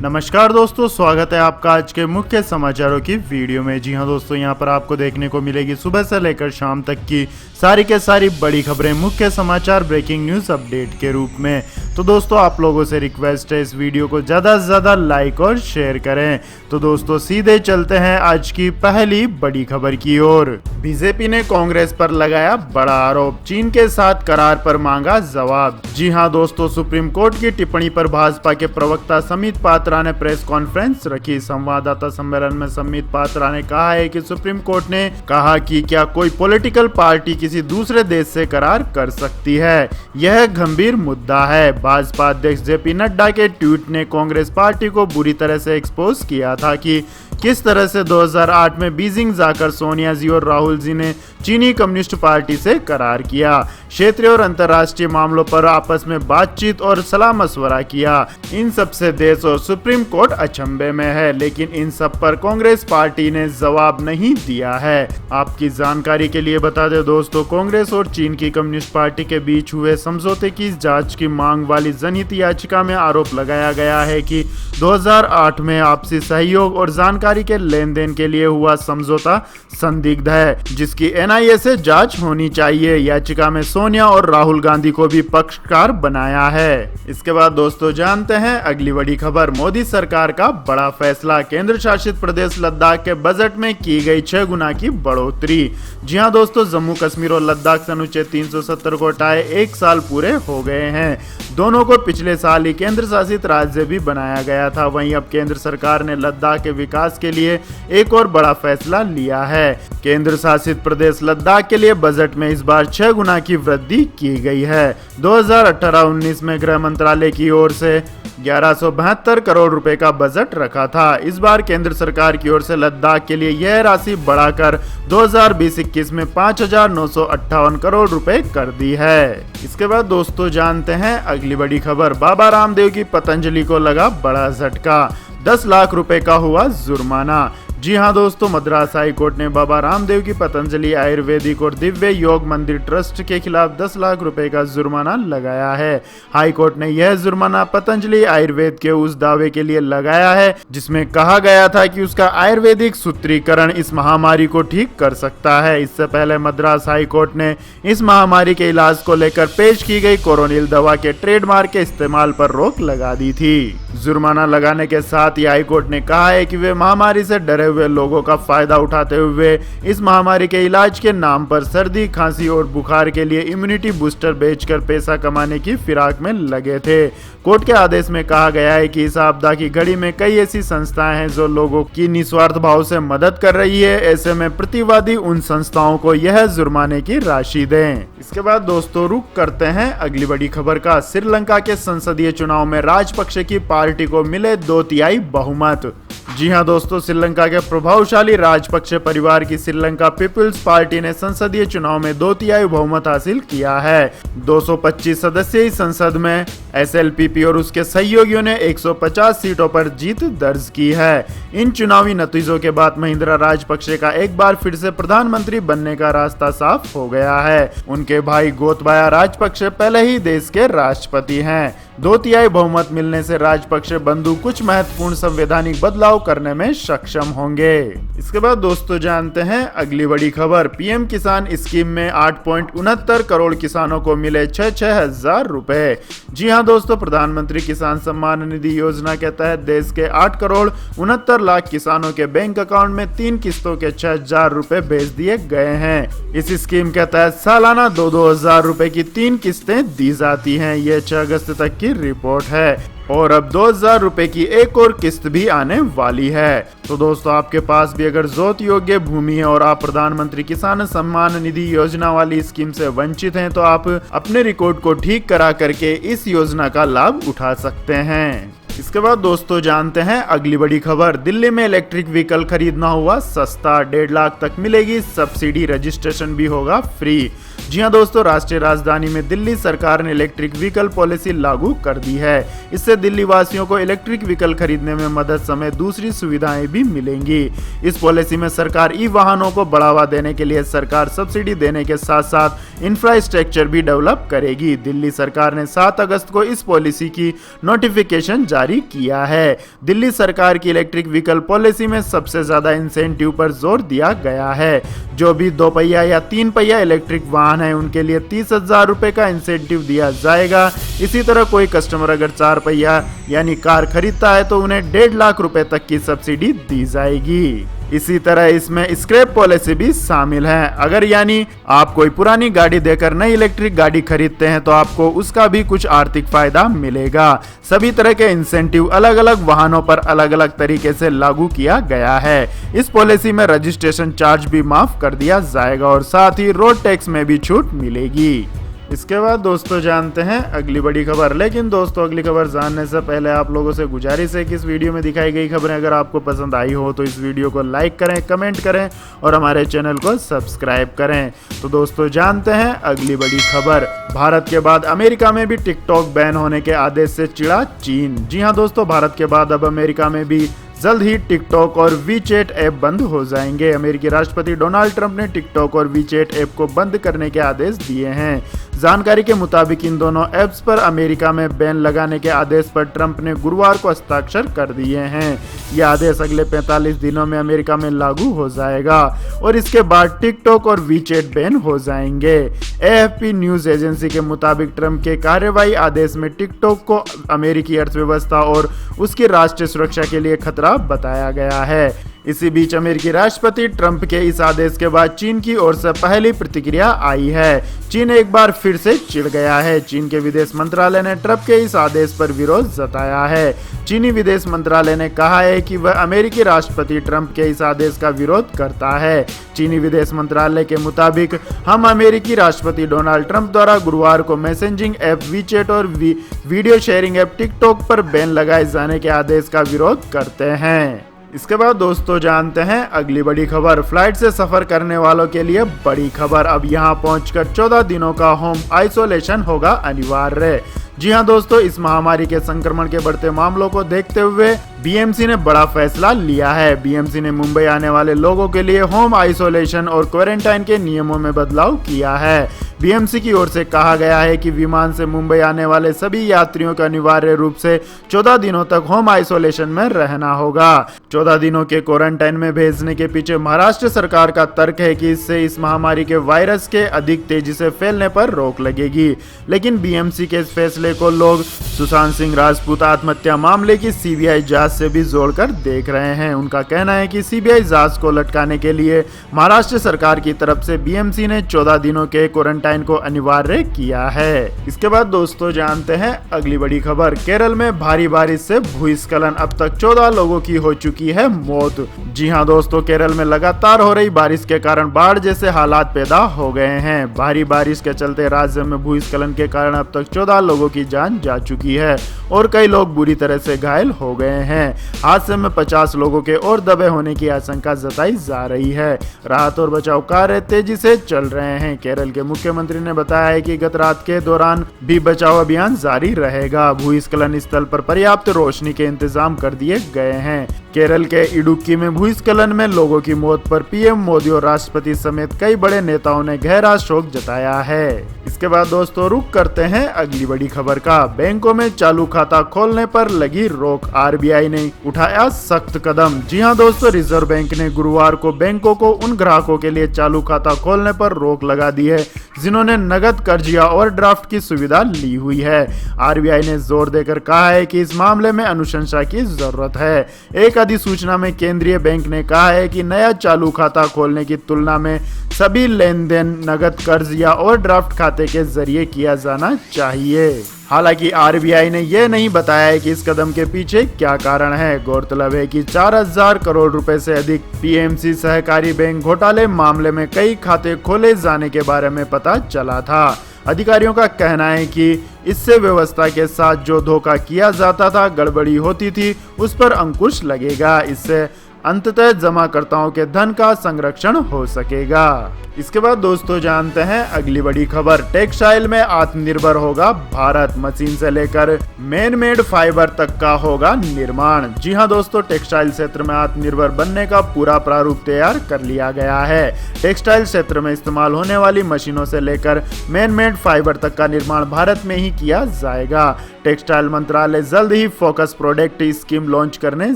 नमस्कार दोस्तों, स्वागत है आपका आज के मुख्य समाचारों की वीडियो में। जी हां दोस्तों, यहां पर आपको देखने को मिलेगी सुबह से लेकर शाम तक की सारी के सारी बड़ी खबरें, मुख्य समाचार, ब्रेकिंग न्यूज अपडेट के रूप में। तो दोस्तों आप लोगों से रिक्वेस्ट है इस वीडियो को ज़्यादा से ज़्यादा लाइक और शेयर करें। तो दोस्तों सीधे चलते हैं आज की पहली बड़ी खबर की ओर। बीजेपी ने कांग्रेस पर लगाया बड़ा आरोप, चीन के साथ करार पर मांगा जवाब। जी हां दोस्तों, सुप्रीम कोर्ट की टिप्पणी पर भाजपा के प्रवक्ता समित पात्रा ने प्रेस कॉन्फ्रेंस रखी। संवाददाता सम्मेलन में समित पात्रा ने कहा है कि सुप्रीम कोर्ट ने कहा कि क्या कोई पॉलिटिकल पार्टी किसी दूसरे देश से करार कर सकती है, यह गंभीर मुद्दा है। भाजपा अध्यक्ष जेपी नड्डा के ट्वीट ने कांग्रेस पार्टी को बुरी तरह से एक्सपोज किया था कि किस तरह से 2008 में बीजिंग जाकर सोनिया जी और राहुल जी ने चीनी कम्युनिस्ट पार्टी से करार किया, क्षेत्रीय और अंतर्राष्ट्रीय मामलों पर आपस में बातचीत और सलाह मशवरा किया। इन सब से देश और सुप्रीम कोर्ट अचंभे में है, लेकिन इन सब पर कांग्रेस पार्टी ने जवाब नहीं दिया है। आपकी जानकारी के लिए बता दें दोस्तों, कांग्रेस और चीन की कम्युनिस्ट पार्टी के बीच हुए समझौते की जांच की मांग वाली जनहित याचिका में आरोप लगाया गया है कि 2008 में आपसी सहयोग और जानकारी के लेन देन के लिए हुआ समझौता संदिग्ध है, जिसकी एनआईए से जांच होनी चाहिए। याचिका में सोनिया और राहुल गांधी को भी पक्षकार बनाया है। इसके बाद दोस्तों जानते हैं अगली बड़ी खबर। मोदी सरकार का बड़ा फैसला, केंद्र शासित प्रदेश लद्दाख के बजट में की गई 6 गुना की बढ़ोतरी। जी हां दोस्तों, जम्मू कश्मीर और लद्दाख से अनुच्छेद 370 को हटाए 1 साल पूरे हो गए हैं। दोनों को पिछले साल ही केंद्र शासित राज्य भी बनाया गया था। वहीं अब केंद्र सरकार ने लद्दाख के विकास के लिए एक और बड़ा फैसला लिया है। केंद्र शासित प्रदेश लद्दाख के लिए बजट में इस बार 6 गुना की वृद्धि की गई है। 2018-19 में गृह मंत्रालय की ओर से 1172 करोड़ रुपए का बजट रखा था। इस बार केंद्र सरकार की ओर से लद्दाख के लिए यह राशि बढ़ाकर 2020-21 में 5958 करोड़ रुपए कर दी है। इसके बाद दोस्तों जानते हैं अगली बड़ी खबर। बाबा रामदेव की पतंजलि को लगा बड़ा झटका, 10 लाख रुपए का हुआ जुर्माना। जी हां दोस्तों, मद्रास हाई कोर्ट ने बाबा रामदेव की पतंजलि आयुर्वेदिक और दिव्य योग मंदिर ट्रस्ट के खिलाफ 10 लाख रुपए का जुर्माना लगाया है। हाई कोर्ट ने यह जुर्माना पतंजलि आयुर्वेद के उस दावे के लिए लगाया है जिसमें कहा गया था कि उसका आयुर्वेदिक सूत्रीकरण इस महामारी को ठीक कर सकता है। इससे पहले मद्रास हाई कोर्ट ने इस महामारी के इलाज को लेकर पेश की गई कोरोनिल दवा के ट्रेडमार्क के इस्तेमाल पर रोक लगा दी थी। जुर्माना लगाने के साथ ही हाई कोर्ट ने कहा है कि वे महामारी से डरे हुए लोगों का फायदा उठाते हुए इस महामारी के इलाज के नाम पर सर्दी, खांसी और बुखार के लिए इम्यूनिटी बूस्टर बेचकर पैसा कमाने की फिराक में लगे थे। कोर्ट के आदेश में कहा गया है कि इस आपदा की घड़ी में कई ऐसी संस्थाएं हैं जो लोगों की निस्वार्थ भाव से मदद कर रही है। ऐसे में प्रतिवादी उन संस्थाओं को यह जुर्माने की राशि दें। इसके बाद दोस्तों रुक करते हैं अगली बड़ी खबर का। श्रीलंका के संसदीय चुनाव में राजपक्षे की पार्टी को मिले 2/3 बहुमत। जी हां दोस्तों, श्रीलंका के प्रभावशाली राजपक्षे परिवार की श्रीलंका पीपल्स पार्टी ने संसदीय चुनाव में 2/3 बहुमत हासिल किया है। 225 सदस्यीय संसद में एसएलपीपी और उसके सहयोगियों ने 150 सीटों पर जीत दर्ज की है। इन चुनावी नतीजों के बाद महिंद्रा राजपक्षे का एक बार फिर से प्रधानमंत्री बनने का रास्ता साफ हो गया है। उनके भाई गोतबाया राजपक्षे पहले ही देश के राष्ट्रपति हैं। 2/3 बहुमत मिलने से राजपक्षे बंधु कुछ महत्वपूर्ण संवैधानिक बदलाव करने में सक्षम होंगे। इसके बाद दोस्तों जानते हैं अगली बड़ी खबर। पीएम किसान स्कीम में 8.69 करोड़ किसानों को मिले 6-6 हजार रुपए। जी हां दोस्तों, प्रधानमंत्री किसान सम्मान निधि योजना के तहत देश के 8 करोड़ 69 लाख किसानों के बैंक अकाउंट में 3 किस्तों के 6,000 रुपए भेज दिए गए हैं। इस स्कीम के तहत सालाना 2-2 हजार रुपए की 3 किस्तें दी जाती हैं। ये 6 अगस्त तक की रिपोर्ट है और अब 2,000 रुपए की एक और किस्त भी आने वाली है। तो दोस्तों आपके पास भी अगर जोत योग्य भूमि है और आप प्रधानमंत्री किसान सम्मान निधि योजना वाली स्कीम से वंचित हैं, तो आप अपने रिकॉर्ड को ठीक करा करके इस योजना का लाभ उठा सकते हैं। इसके बाद दोस्तों जानते हैं अगली बड़ी खबर। दिल्ली में इलेक्ट्रिक व्हीकल खरीदना हुआ सस्ता, 1.5 लाख तक मिलेगी सब्सिडी, रजिस्ट्रेशन भी होगा फ्री। जी हां दोस्तों, राष्ट्रीय राजधानी में दिल्ली सरकार ने इलेक्ट्रिक व्हीकल पॉलिसी लागू कर दी है। इससे दिल्ली वासियों को इलेक्ट्रिक व्हीकल खरीदने में मदद समेत दूसरी सुविधाएं भी मिलेंगी। इस पॉलिसी में सरकार ई वाहनों को बढ़ावा देने के लिए सरकार सब्सिडी देने के साथ साथ इंफ्रास्ट्रक्चर भी डेवलप करेगी। दिल्ली सरकार ने 7 अगस्त को इस पॉलिसी की नोटिफिकेशन जारी किया है। दिल्ली सरकार की इलेक्ट्रिक व्हीकल पॉलिसी में सबसे ज्यादा इंसेंटिव पर जोर दिया गया है। जो भी 2 पहिया या 3 पहिया इलेक्ट्रिक वाहन है उनके लिए 30,000 रुपए का इंसेंटिव दिया जाएगा। इसी तरह कोई कस्टमर अगर 4 पहिया यानी कार खरीदता है तो उन्हें 1.5 लाख रुपए तक की सब्सिडी दी जाएगी। इसी तरह इसमें स्क्रैप पॉलिसी भी शामिल है। अगर यानी आप कोई पुरानी गाड़ी देकर नई इलेक्ट्रिक गाड़ी खरीदते हैं तो आपको उसका भी कुछ आर्थिक फायदा मिलेगा। सभी तरह के इंसेंटिव अलग अलग वाहनों पर अलग अलग तरीके से लागू किया गया है। इस पॉलिसी में रजिस्ट्रेशन चार्ज भी माफ कर दिया जाएगा और साथ ही रोड टैक्स में भी छूट मिलेगी। इसके बाद दोस्तों जानते हैं अगली बड़ी खबर। लेकिन दोस्तों अगली खबर जानने से पहले आप लोगों से गुजारिश है कि इस वीडियो में दिखाई गई खबरें अगर आपको पसंद आई हो तो इस वीडियो को लाइक करें, कमेंट करें और हमारे चैनल को सब्सक्राइब करें। तो दोस्तों जानते हैं अगली बड़ी खबर। भारत के बाद अमेरिका में भी टिकटॉक बैन होने के आदेश से चिढ़ा चीन। जी हाँ दोस्तों, भारत के बाद अब अमेरिका में भी जल्द ही टिकटॉक और वीचैट ऐप बंद हो जाएंगे। अमेरिकी राष्ट्रपति डोनाल्ड ट्रंप ने टिकटॉक और वीचैट ऐप को बंद करने के आदेश दिए हैं। जानकारी के मुताबिक इन दोनों ऐप्स पर अमेरिका में बैन लगाने के आदेश पर ट्रंप ने गुरुवार को हस्ताक्षर कर दिए हैं। यह आदेश अगले 45 दिनों में अमेरिका में लागू हो जाएगा और इसके बाद टिकटॉक और वीचैट बैन हो जाएंगे। एएफपी न्यूज एजेंसी के मुताबिक ट्रंप के कार्यवाही आदेश में टिकटॉक को अमेरिकी अर्थव्यवस्था और उसकी राष्ट्रीय सुरक्षा के लिए खतरा बताया गया है। इसी बीच अमेरिकी राष्ट्रपति ट्रंप के इस आदेश के बाद चीन की ओर से पहली प्रतिक्रिया आई है। चीन एक बार फिर से चिढ़ गया है। चीन के विदेश मंत्रालय ने ट्रंप के इस आदेश पर विरोध जताया है। चीनी विदेश मंत्रालय ने कहा है कि वह अमेरिकी राष्ट्रपति ट्रंप के इस आदेश का विरोध करता है। चीनी विदेश मंत्रालय के मुताबिक हम अमेरिकी राष्ट्रपति डोनाल्ड ट्रंप द्वारा गुरुवार को मैसेजिंग ऐप वीचैट और वीडियो शेयरिंग ऐप टिकटॉक पर बैन लगाए जाने के आदेश का विरोध करते हैं। इसके बाद दोस्तों जानते हैं अगली बड़ी खबर। फ्लाइट से सफर करने वालों के लिए बड़ी खबर। अब यहां पहुंचकर 14 दिनों का होम आइसोलेशन होगा अनिवार्य। जी हां दोस्तों, इस महामारी के संक्रमण के बढ़ते मामलों को देखते हुए बीएमसी ने बड़ा फैसला लिया है। बीएमसी ने मुंबई आने वाले लोगों के लिए होम आइसोलेशन और क्वारंटाइन के नियमों में बदलाव किया है। बीएमसी की ओर से कहा गया है कि विमान से मुंबई आने वाले सभी यात्रियों को अनिवार्य रूप से 14 दिनों तक होम आइसोलेशन में रहना होगा। 14 दिनों के क्वारंटाइन में भेजने के पीछे महाराष्ट्र सरकार का तर्क है कि इससे इस महामारी के वायरस के अधिक तेजी से फैलने पर रोक लगेगी। लेकिन बीएमसी के इस फैसले को लोग सुशांत सिंह राजपूत आत्महत्या मामले की सीबीआई जांच से भी जोड़कर देख रहे हैं। उनका कहना है कि सीबीआई जांच को लटकाने के लिए महाराष्ट्र सरकार की तरफ से बीएमसी ने 14 दिनों के क्वारंटाइन को अनिवार्य किया है। इसके बाद दोस्तों जानते हैं अगली बड़ी खबर। केरल में भारी बारिश से भूस्खलन, अब तक 14 लोगों की हो चुकी है मौत। जी हां दोस्तों, केरल में लगातार हो रही बारिश के कारण बाढ़ जैसे हालात पैदा हो गए हैं। भारी बारिश के चलते राज्य में भूस्खलन के कारण अब तक 14 लोगों की जान जा चुकी है और कई लोग बुरी तरह से घायल हो गए हैं। हादसे में 50 लोगों के और दबे होने की आशंका जताई जा रही है। राहत और बचाव कार्य तेजी से चल रहे हैं। केरल के मुख्यमंत्री ने बताया है कि गत रात के दौरान भी बचाव अभियान जारी रहेगा। भूस्खलन स्थल पर पर्याप्त रोशनी के इंतजाम कर दिए गए हैं। केरल के इडुक्की में भूस्खलन में लोगों की मौत पर पीएम मोदी और राष्ट्रपति समेत कई बड़े नेताओं ने गहरा शोक जताया है। इसके बाद दोस्तों रुक करते हैं अगली बड़ी खबर का। बैंकों में चालू खाता खोलने पर लगी रोक, आरबीआई ने उठाया सख्त कदम। जी हां दोस्तों, रिजर्व बैंक ने गुरुवार को बैंकों को उन ग्राहकों के लिए चालू खाता खोलने पर रोक लगा दी है जिन्होंने नगद कर्ज या ओवरड्राफ्ट की सुविधा ली हुई है। आरबीआई ने जोर देकर कहा है कि इस मामले में अनुशंसा की जरूरत है। एक अधिसूचना में केंद्रीय बैंक ने कहा है कि नया चालू खाता खोलने की तुलना में सभी लेन देन नगद कर्ज या ओवरड्राफ्ट खाते के जरिए किया जाना चाहिए। हालांकि आरबीआई ने यह नहीं बताया है कि इस कदम के पीछे क्या कारण है। गौरतलब है कि 4000 करोड़ रुपए से अधिक पीएमसी सहकारी बैंक घोटाले मामले में कई खाते खोले जाने के बारे में पता चला था। अधिकारियों का कहना है कि इससे व्यवस्था के साथ जो धोखा किया जाता था, गड़बड़ी होती थी, उस पर अंकुश लगेगा। इससे अंततः जमाकर्ताओं के धन का संरक्षण हो सकेगा। इसके बाद दोस्तों जानते हैं अगली बड़ी खबर। टेक्सटाइल में आत्मनिर्भर होगा भारत, मशीन से लेकर मैन मेड फाइबर तक का होगा निर्माण। जी हां दोस्तों, टेक्सटाइल क्षेत्र में आत्मनिर्भर बनने का पूरा प्रारूप तैयार कर लिया गया है। टेक्सटाइल क्षेत्र में इस्तेमाल होने वाली मशीनों से लेकर मैन मेड फाइबर तक का निर्माण भारत में ही किया जाएगा। टेक्सटाइल मंत्रालय जल्द ही फोकस प्रोडक्ट स्कीम लॉन्च करने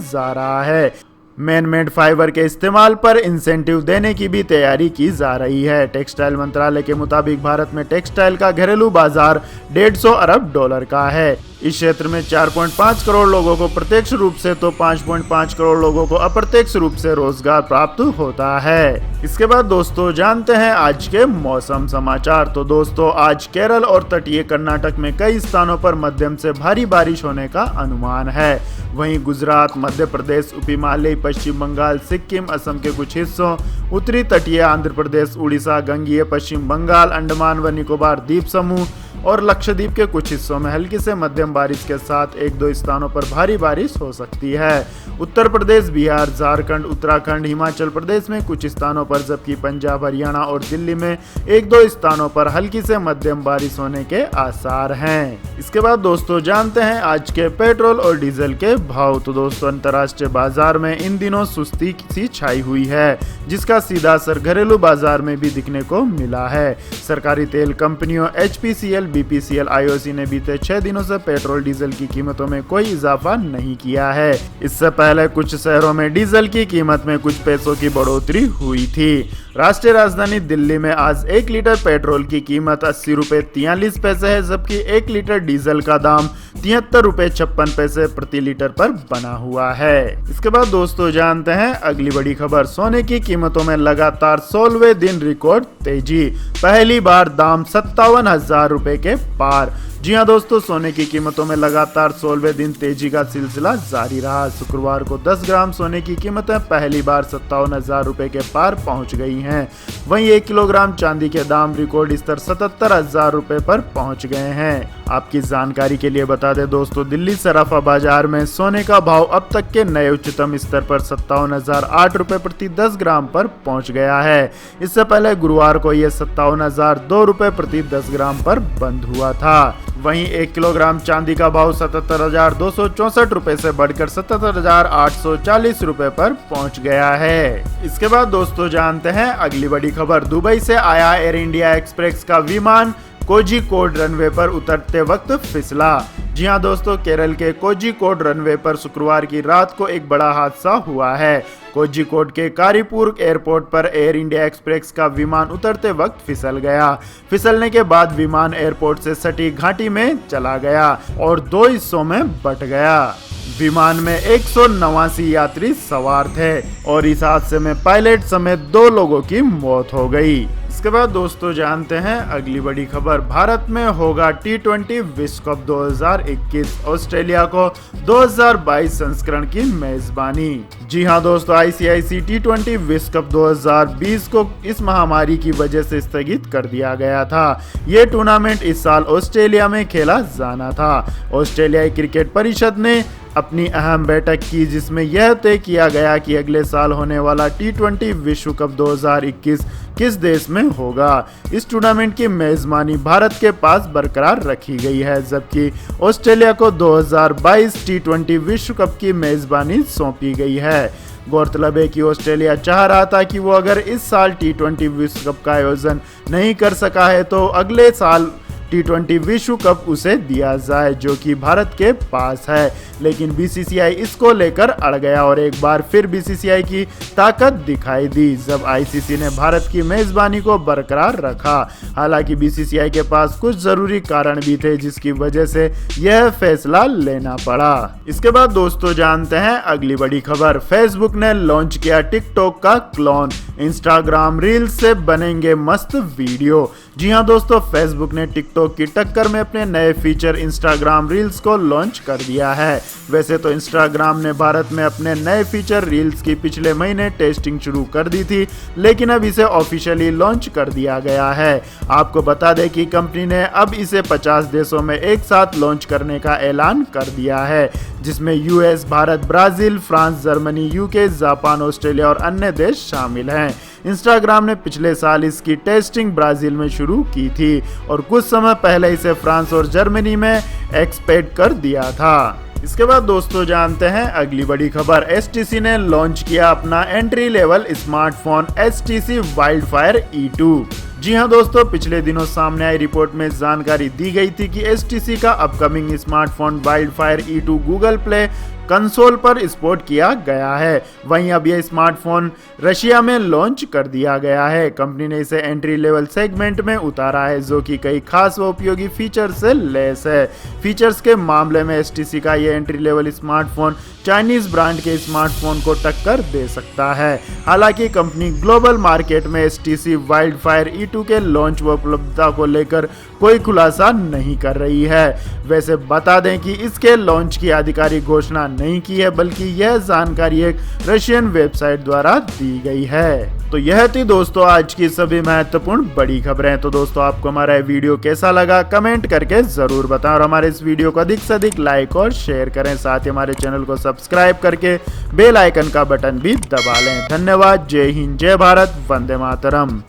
जा रहा है। मैन मेड फाइबर के इस्तेमाल पर इंसेंटिव देने की भी तैयारी की जा रही है। टेक्सटाइल मंत्रालय के मुताबिक भारत में टेक्सटाइल का घरेलू बाजार 150 अरब डॉलर का है। इस क्षेत्र में 4.5 करोड़ लोगों को प्रत्यक्ष रूप से तो 5.5 करोड़ लोगों को अप्रत्यक्ष रूप से रोजगार प्राप्त होता है। इसके बाद दोस्तों जानते हैं आज के मौसम समाचार। तो दोस्तों आज केरल और तटीय कर्नाटक में कई स्थानों पर मध्यम से भारी बारिश होने का अनुमान है। वहीं गुजरात, मध्य प्रदेश, उप हिमालय, पश्चिम बंगाल, सिक्किम, असम के कुछ हिस्सों, उत्तरी तटीय आंध्र प्रदेश, उड़ीसा, गंगीय पश्चिम बंगाल, अंडमान व निकोबार द्वीप समूह और लक्षद्वीप के कुछ हिस्सों में हल्की से मध्यम बारिश के साथ 1-2 स्थानों पर भारी बारिश हो सकती है। उत्तर प्रदेश, बिहार, झारखंड, उत्तराखंड, हिमाचल प्रदेश में कुछ स्थानों पर, जबकि पंजाब, हरियाणा और दिल्ली में 1-2 स्थानों पर हल्की से मध्यम बारिश होने के आसार हैं। इसके बाद दोस्तों जानते हैं आज के पेट्रोल और डीजल के भाव। तो दोस्तों अंतर्राष्ट्रीय बाजार में इन दिनों सुस्ती सी छाई हुई है, जिसका सीधा असर घरेलू बाजार में भी दिखने को मिला है। सरकारी तेल कंपनियों HPCL, BPCL, IOC ने बीते 6 दिनों से पेट्रोल डीजल की कीमतों में कोई इजाफा नहीं किया है। इससे पहले कुछ शहरों में डीजल की कीमत में कुछ पैसों की बढ़ोतरी हुई थी। राष्ट्रीय राजधानी दिल्ली में आज 1 लीटर पेट्रोल की कीमत 80 रुपए 43 पैसे है, जबकि 1 लीटर डीजल का दाम 73 रुपए 56 पैसे प्रति लीटर पर बना हुआ है। इसके बाद दोस्तों जानते हैं अगली बड़ी खबर। सोने की कीमतों में लगातार 16वें दिन रिकॉर्ड तेजी, पहली बार दाम 57,000 रुपए के पार। जी हां दोस्तों, सोने की कीमतों में लगातार 16वें दिन तेजी का सिलसिला जारी रहा। शुक्रवार को 10 ग्राम सोने की कीमतें पहली बार 57,000 रुपए के पार पहुंच गई हैं। वहीं 1 किलोग्राम चांदी के दाम रिकॉर्ड स्तर 77,000 रुपए पर पहुंच गए हैं। आपकी जानकारी के लिए बता दें दोस्तों, दिल्ली सराफा बाजार में सोने का भाव अब तक के नए उच्चतम स्तर पर 57,008 रुपए प्रति 10 ग्राम पर पहुंच गया है। इससे पहले गुरुवार को यह 57,002 रुपए प्रति 10 ग्राम पर बंद हुआ था। वहीं 1 किलोग्राम चांदी का भाव 77,264 रुपए से बढ़कर 77,840 रुपए पर पहुंच गया है। इसके बाद दोस्तों जानते हैं अगली बड़ी खबर। दुबई से आया एयर इंडिया एक्सप्रेस का विमान कोझिकोड रनवे पर उतरते वक्त फिसला। जी हां दोस्तों, केरल के कोझिकोड रनवे पर शुक्रवार की रात को एक बड़ा हादसा हुआ है। कोझिकोड के कारीपुर एयरपोर्ट पर एयर इंडिया एक्सप्रेस का विमान उतरते वक्त फिसल गया। फिसलने के बाद विमान एयरपोर्ट से सटी घाटी में चला गया और 2 हिस्सों में बंट गया। विमान में 189 यात्री सवार थे और इस हादसे में पायलट समेत 2 लोगों की मौत हो गई। इसके बाद दोस्तों जानते हैं अगली बड़ी खबर। भारत में होगा T20 विश्व कप 2021, ऑस्ट्रेलिया को 2022 संस्करण की मेजबानी। जी हां दोस्तों, ICC T20 विश्व कप 2020 को इस महामारी की वजह से स्थगित कर दिया गया था। ये टूर्नामेंट इस साल ऑस्ट्रेलिया में खेला जाना था। ऑस्ट्रेलियाई क्रिकेट परिषद ने अपनी अहम बैठक की, जिसमें यह तय किया गया कि अगले साल होने वाला T20 विश्व कप 2021 किस देश में होगा। इस टूर्नामेंट की मेजबानी भारत के पास बरकरार रखी गई है, जबकि ऑस्ट्रेलिया को 2022 T20 विश्व कप की मेजबानी सौंपी गई है। गौरतलब है कि ऑस्ट्रेलिया चाह रहा था कि वो अगर इस साल T20 विश्व कप का आयोजन नहीं कर सका है तो अगले साल T20 विश्व कप उसे दिया जाए, जो कि भारत के पास है। लेकिन BCCI इसको लेकर अड़ गया और एक बार फिर BCCI की ताकत दिखाई दी जब ICC ने भारत की मेजबानी को बरकरार रखा। हालांकि BCCI के पास कुछ जरूरी कारण भी थे, जिसकी वजह से यह फैसला लेना पड़ा। इसके बाद दोस्तों जानते हैं अगली बड़ी खबर। फेसबुक ने लॉन्च किया टिकटॉक का क्लोन। इंस्टाग्राम रील्स से बनेंगे मस्त वीडियो। जी हां दोस्तों, फेसबुक ने टिकटॉक की टक्कर में अपने नए फीचर इंस्टाग्राम रील्स को लॉन्च कर दिया है। वैसे तो इंस्टाग्राम ने भारत में अपने नए फीचर रील्स की पिछले महीने टेस्टिंग शुरू कर दी थी, लेकिन अब इसे ऑफिशियली लॉन्च कर दिया गया है। आपको बता दें कि कंपनी ने अब इसे 50 देशों में एक साथ लॉन्च करने का ऐलान कर दिया है, जिसमें US, Bharat, Brazil, France, Germany, UK, Japan, Australia और अन्य देश शामिल हैं। इंस्टाग्राम ने पिछले साल इसकी टेस्टिंग ब्राजील में शुरू की थी और कुछ समय पहले इसे फ्रांस और जर्मनी में एक्सपेंड कर दिया था। इसके बाद दोस्तों जानते हैं अगली बड़ी खबर। HTC ने लॉन्च किया अपना entry level smartphone HTC wildfire E2। जी हां दोस्तों, पिछले दिनों सामने आई रिपोर्ट में जानकारी दी गई थी कि HTC का upcoming smartphone Wildfire E2 Google Play console पर स्पोर्ट किया गया है। वहीं अब यह स्मार्टफोन रशिया में लॉन्च कर दिया गया है। कंपनी ने इसे एंट्री लेवल सेगमेंट में उतारा है, जो कि कई खास व उपयोगी फीचर से लैस है। फीचर्स के मामले में HTC का यह entry level smartphone Chinese brand के स्मार्टफोन को टक्कर दे सकता है। हालांकि कंपनी ग्लोबल मार्केट में HTC वाइल्डफायर E2 के लॉन्च व उपलब्धता को लेकर कोई खुलासा नहीं कर रही है। वैसे बता दें कि इसके लॉन्च की आधिकारिक घोषणा नहीं की है, बल्कि यह जानकारी एक रशियन वेबसाइट द्वारा दी गई है। तो यह थी दोस्तों आज की सभी महत्वपूर्ण बड़ी खबरें। तो दोस्तों, आपको हमारा वीडियो कैसा लगा कमेंट करके जरूर बताएं और हमारे इस वीडियो को अधिक से अधिक लाइक और शेयर करें। साथ ही हमारे चैनल को सब्सक्राइब करके बेल आइकन का बटन भी दबा लें। धन्यवाद। जय हिंद, जय भारत, वंदे मातरम।